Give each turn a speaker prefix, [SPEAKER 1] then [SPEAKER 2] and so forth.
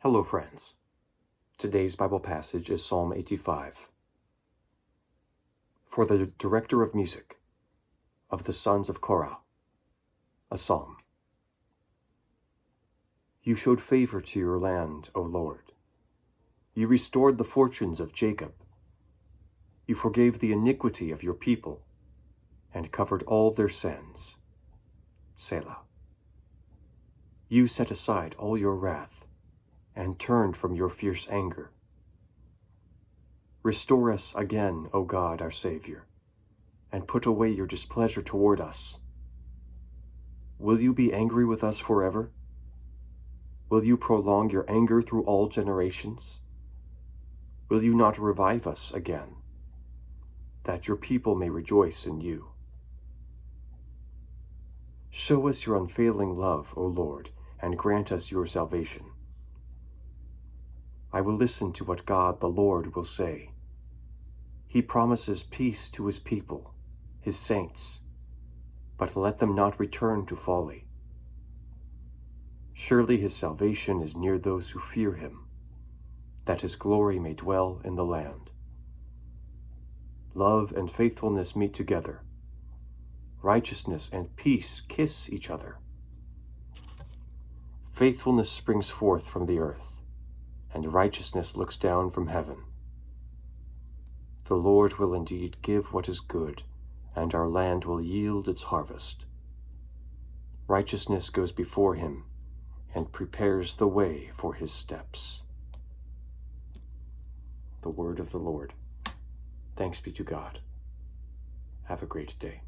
[SPEAKER 1] Hello, friends. Today's Bible passage is Psalm 85. For the director of music, of the sons of Korah, a psalm. You showed favor to your land, O Lord. You restored the fortunes of Jacob. You forgave the iniquity of your people, and covered all their sins. Selah. You set aside all your wrath, and turned from your fierce anger. Restore us again, O God, our Savior, and put away your displeasure toward us. Will you be angry with us forever? Will you prolong your anger through all generations? Will you not revive us again, that your people may rejoice in you? Show us your unfailing love, O Lord, and grant us your salvation. I will listen to what God the Lord will say. He promises peace to his people, his saints, but let them not return to folly. Surely his salvation is near those who fear him, that his glory may dwell in the land. Love and faithfulness meet together. Righteousness and peace kiss each other. Faithfulness springs forth from the earth, and righteousness looks down from heaven. The Lord will indeed give what is good, and our land will yield its harvest. Righteousness goes before him, and prepares the way for his steps. The word of the Lord. Thanks be to God. Have a great day.